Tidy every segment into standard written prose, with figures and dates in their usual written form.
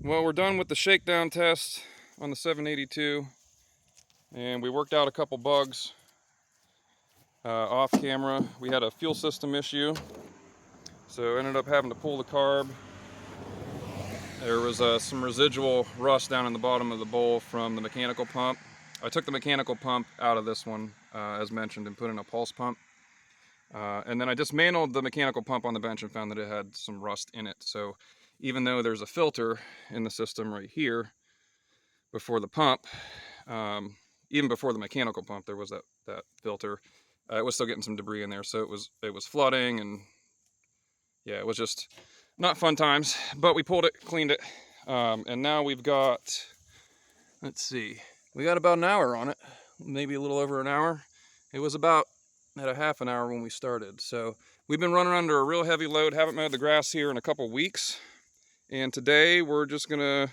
Well, we're done with the shakedown test on the 782, and we worked out a couple bugs off camera. We had a fuel system issue, so ended up having to pull the carb. There was some residual rust down in the bottom of the bowl from the mechanical pump. I took the mechanical pump out of this one, as mentioned, and put in a pulse pump. And then I dismantled the mechanical pump on the bench and found that it had some rust in it. So even though there's a filter in the system right here before the pump, even before the mechanical pump there was that filter, it was still getting some debris in there. So it was flooding, and yeah, it was just not fun times. But we pulled it, cleaned it, and now we've got, let's see, we got about an hour on it, maybe a little over an hour. It was about at a half an hour when we started. So we've been running under a real heavy load, haven't mowed the grass here in a couple weeks, and today we're just gonna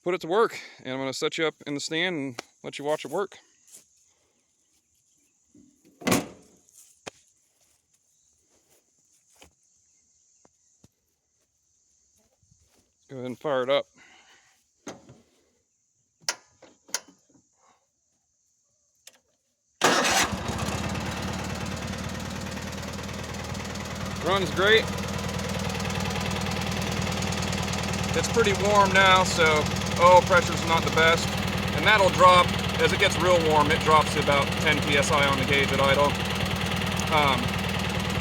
put it to work, and I'm gonna set you up in the stand and let you watch it work. Go ahead and fire it up. Runs great. It's pretty warm now, so oil pressure's not the best, and that'll drop as it gets real warm. It drops to about 10 psi on the gauge at idle.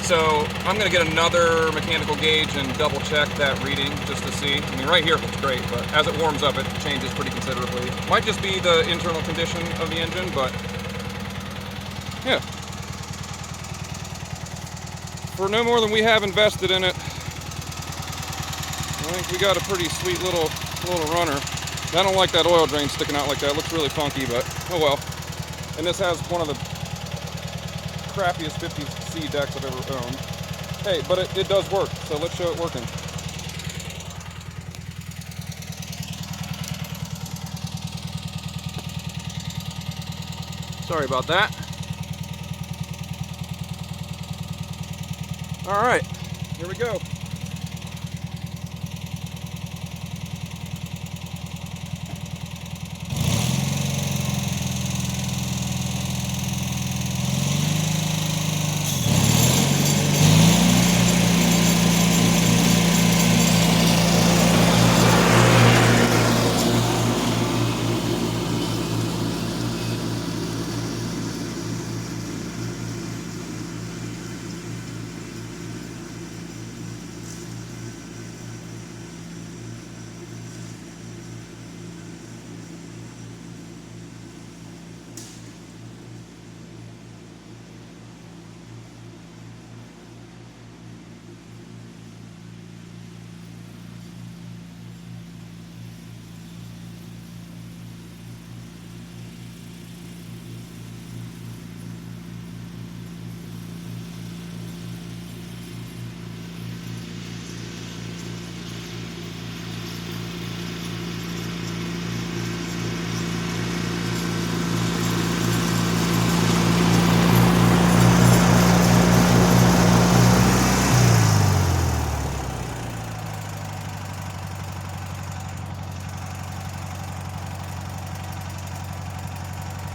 So I'm going to get another mechanical gauge and double check that reading just to see. I mean, right here it looks great, but as it warms up, it changes pretty considerably. Might just be the internal condition of the engine, but yeah. For no more than we have invested in it, I think we got a pretty sweet little runner. I don't like that oil drain sticking out like that. It looks really funky, but oh well. And this has one of the crappiest 50C decks I've ever owned. Hey, but it does work, so let's show it working. Sorry about that. All right, here we go.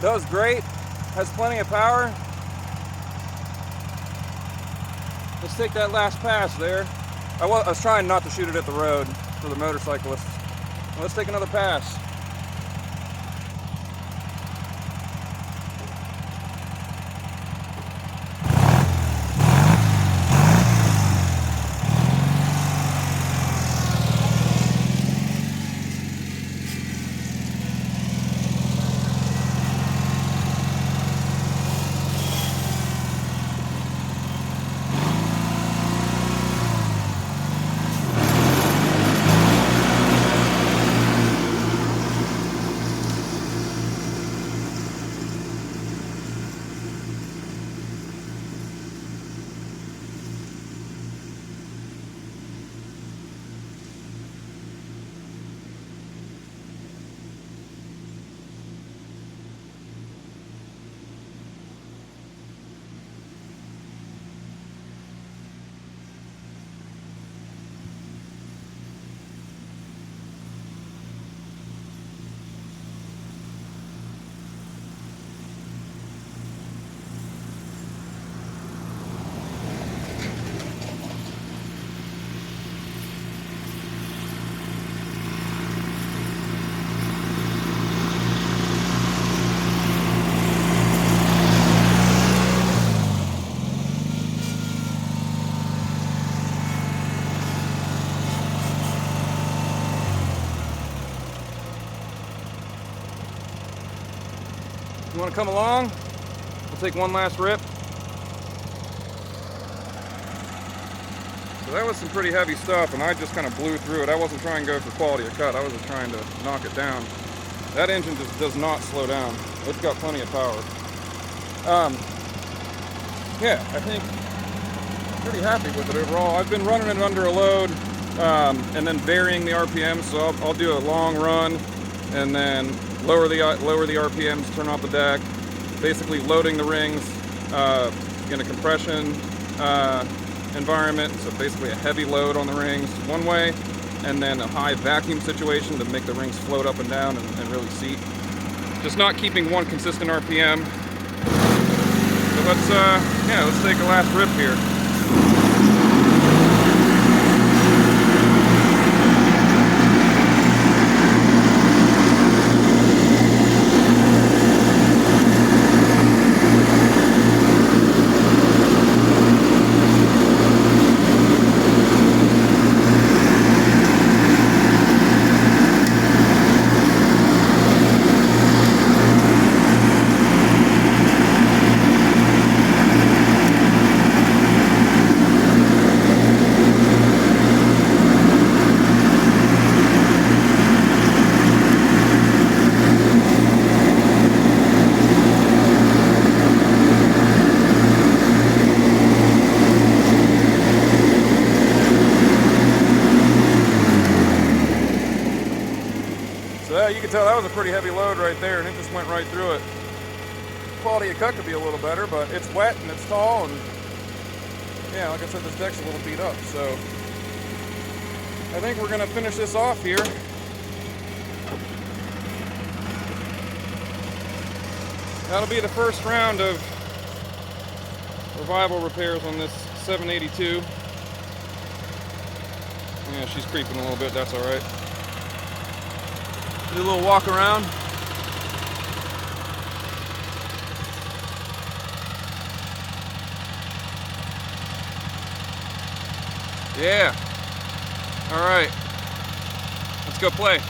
Does great, has plenty of power. Let's take that last pass there. I was trying not to shoot it at the road for the motorcyclists. Let's take another pass. You want to come along? We'll take one last rip. So that was some pretty heavy stuff, and I just kind of blew through it. I wasn't trying to go for quality of cut. I was just trying to knock it down. That engine just does not slow down. It's got plenty of power. Yeah, I think I'm pretty happy with it overall. I've been running it under a load and then varying the RPM. So I'll do a long run and then lower the RPMs, turn off the deck, basically loading the rings in a compression environment. So basically a heavy load on the rings one way, and then a high vacuum situation to make the rings float up and down and really seat. Just not keeping one consistent RPM. So let's take a last rip here. So you can tell that was a pretty heavy load right there, and it just went right through it. Quality of cut could be a little better, but it's wet and it's tall, and yeah, like I said, this deck's a little beat up. So I think we're gonna finish this off here. That'll be the first round of revival repairs on this 782. Yeah, she's creeping a little bit, that's all right. Do a little walk around. Yeah. All right. Let's go play.